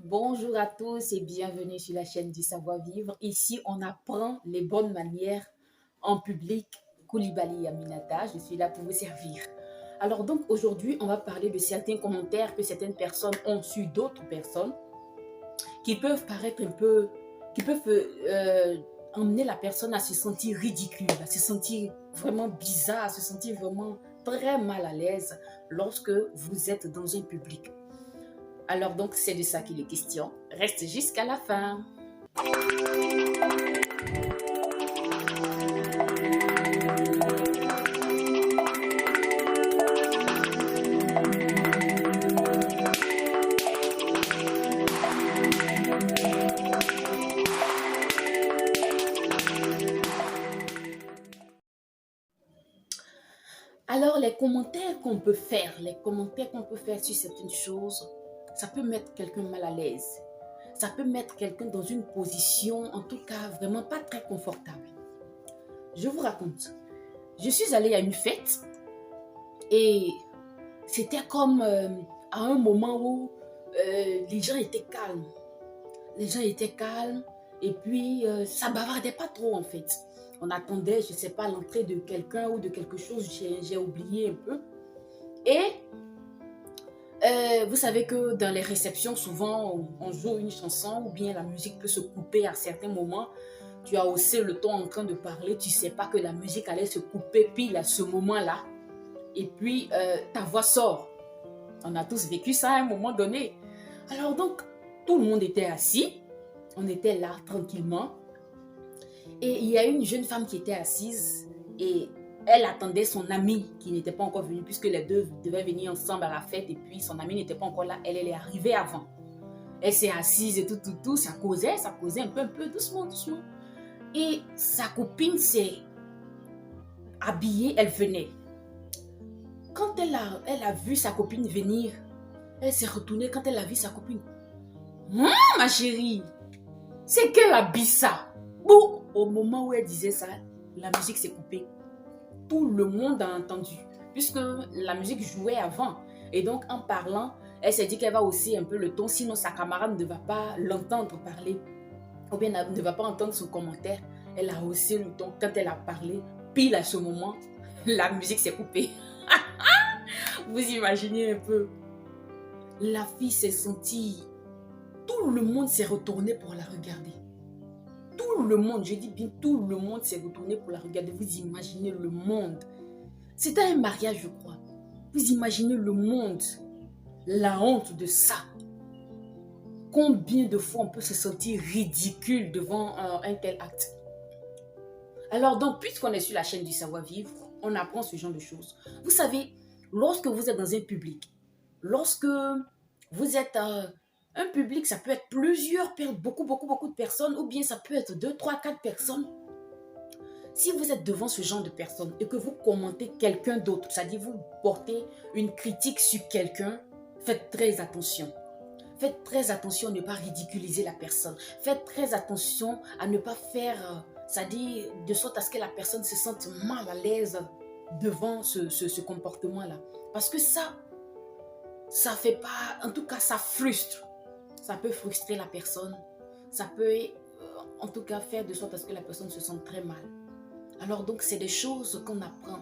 Bonjour à tous et bienvenue sur la chaîne du savoir-vivre. Ici, on apprend les bonnes manières en public. Koulibaly Aminata, je suis là pour vous servir. Alors donc aujourd'hui, on va parler de certains commentaires que certaines personnes ont sur d'autres personnes qui peuvent paraître un peu, qui peuvent emmener la personne à se sentir ridicule, à se sentir vraiment bizarre, à se sentir vraiment très mal à l'aise lorsque vous êtes dans un public. Alors donc, c'est de ça qu'il est question. Reste jusqu'à la fin. Alors, les commentaires qu'on peut faire sur certaines choses, ça peut mettre quelqu'un mal à l'aise. Ça peut mettre quelqu'un dans une position, en tout cas, vraiment pas très confortable. Je vous raconte. Je suis allée à une fête et c'était comme à un moment où les gens étaient calmes. Les gens étaient calmes et puis ça bavardait pas trop en fait. On attendait, je ne sais pas, l'entrée de quelqu'un ou de quelque chose, j'ai oublié un peu. Et vous savez que dans les réceptions, souvent, on joue une chanson ou bien la musique peut se couper à certains moments. Tu as haussé le ton en train de parler, tu ne sais pas que la musique allait se couper pile à ce moment-là. Et puis, ta voix sort. On a tous vécu ça à un moment donné. Alors donc, tout le monde était assis. On était là tranquillement. Et il y a une jeune femme qui était assise et elle attendait son amie qui n'était pas encore venue puisque les deux devaient venir ensemble à la fête et puis son amie n'était pas encore là. Elle est arrivée avant. Elle s'est assise et tout, ça causait un peu, doucement. Et sa copine s'est habillée, elle venait. Quand elle a vu sa copine venir, elle s'est retournée quand elle a vu sa copine. Ma chérie, c'est qu'elle habille ça. Bon, au moment où elle disait ça, la musique s'est coupée. Tout le monde a entendu, puisque la musique jouait avant. Et donc, en parlant, elle s'est dit qu'elle va hausser un peu le ton, sinon sa camarade ne va pas l'entendre parler, ou bien ne va pas entendre son commentaire. Elle a haussé le ton quand elle a parlé. Pile à ce moment, la musique s'est coupée. Vous imaginez un peu. La fille s'est sentie... Tout le monde s'est retourné pour la regarder. Tout le monde, je dis bien tout le monde s'est retourné pour la regarder. Vous imaginez le monde. C'était un mariage, je crois. Vous imaginez le monde, la honte de ça. Combien de fois on peut se sentir ridicule devant un tel acte. Alors donc, puisqu'on est sur la chaîne du savoir-vivre, on apprend ce genre de choses. Vous savez, lorsque vous êtes dans un public, lorsque vous êtes un public, ça peut être plusieurs, beaucoup de personnes, ou bien ça peut être 2, 3, 4 personnes. Si vous êtes devant ce genre de personnes et que vous commentez quelqu'un d'autre, c'est-à-dire vous portez une critique sur quelqu'un, faites très attention. Faites très attention à ne pas ridiculiser la personne. Faites très attention à ne pas faire, c'est-à-dire de sorte à ce que la personne se sente mal à l'aise devant ce comportement-là. Parce que ça fait pas, en tout cas, ça frustre. Ça peut frustrer la personne. Ça peut, en tout cas, faire de sorte à ce que la personne se sente très mal. Alors donc, c'est des choses qu'on apprend.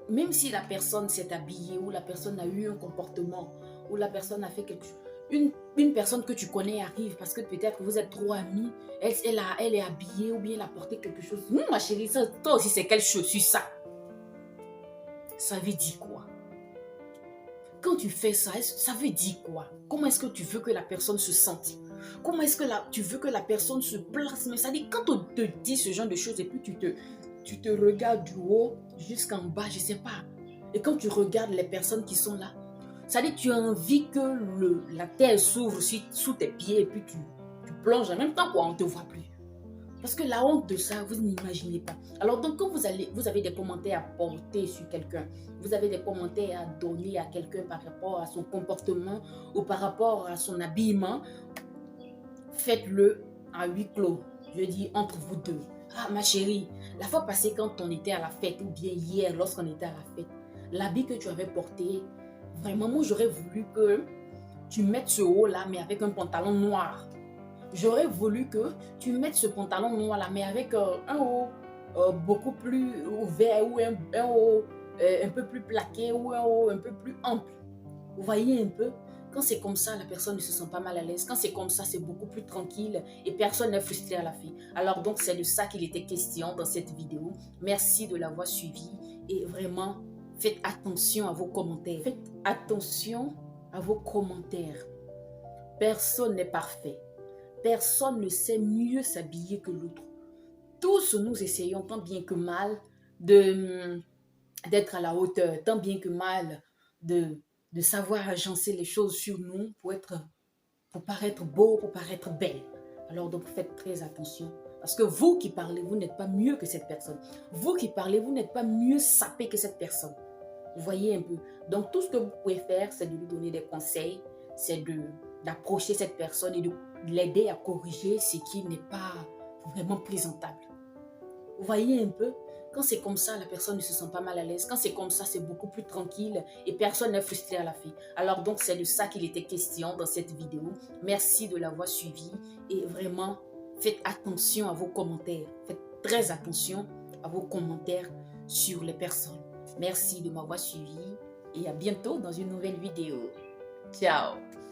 Même si la personne s'est habillée ou la personne a eu un comportement ou la personne a fait quelque chose, une personne que tu connais arrive parce que peut-être que vous êtes trop amis, elle est habillée ou bien elle a porté quelque chose. Ma chérie, ça, toi aussi c'est quelle chaussure ça? Ça veut dire quoi? Quand tu fais ça, ça veut dire quoi? Comment est-ce que tu veux que la personne se sente? Comment est-ce que tu veux que la personne se place? Mais ça dit, quand on te dit ce genre de choses et puis tu te regardes du haut jusqu'en bas, je ne sais pas. Et quand tu regardes les personnes qui sont là, ça dit, tu as envie que la terre s'ouvre sous tes pieds et puis tu plonges en même temps, quoi, on ne te voit plus. Parce que la honte de ça, vous n'imaginez pas. Alors donc, quand vous avez des commentaires à porter sur quelqu'un, vous avez des commentaires à donner à quelqu'un par rapport à son comportement ou par rapport à son habillement, faites-le à huis clos. Je dis entre vous deux. Ah, ma chérie, la fois passée quand on était à la fête, ou bien hier lorsqu'on était à la fête, l'habit que tu avais porté, vraiment, moi j'aurais voulu que tu mettes ce haut-là, mais avec un pantalon noir. J'aurais voulu que tu mettes ce pantalon noir-là, mais avec un haut beaucoup plus ouvert ou un haut un peu plus plaqué ou un haut un peu plus ample. Vous voyez un peu? Quand c'est comme ça, la personne ne se sent pas mal à l'aise. Quand c'est comme ça, c'est beaucoup plus tranquille et personne n'est frustré à la fin. Alors donc, c'est de ça qu'il était question dans cette vidéo. Merci de l'avoir suivi et vraiment, faites attention à vos commentaires. Faites attention à vos commentaires. Personne n'est parfait. Personne ne sait mieux s'habiller que l'autre. Tous nous essayons tant bien que mal d'être à la hauteur, tant bien que mal de savoir agencer les choses sur nous pour paraître beau, pour paraître belle. Alors donc faites très attention. Parce que vous qui parlez, vous n'êtes pas mieux que cette personne. Vous qui parlez, vous n'êtes pas mieux sapé que cette personne. Vous voyez un peu. Donc tout ce que vous pouvez faire, c'est de lui donner des conseils, c'est d'approcher cette personne et de l'aider à corriger ce qui n'est pas vraiment présentable. Vous voyez un peu? Quand c'est comme ça, la personne ne se sent pas mal à l'aise. Quand c'est comme ça, c'est beaucoup plus tranquille et personne n'est frustré à la fin. Alors donc, c'est de ça qu'il était question dans cette vidéo. Merci de l'avoir suivi et vraiment, faites attention à vos commentaires. Faites très attention à vos commentaires sur les personnes. Merci de m'avoir suivi et à bientôt dans une nouvelle vidéo. Ciao!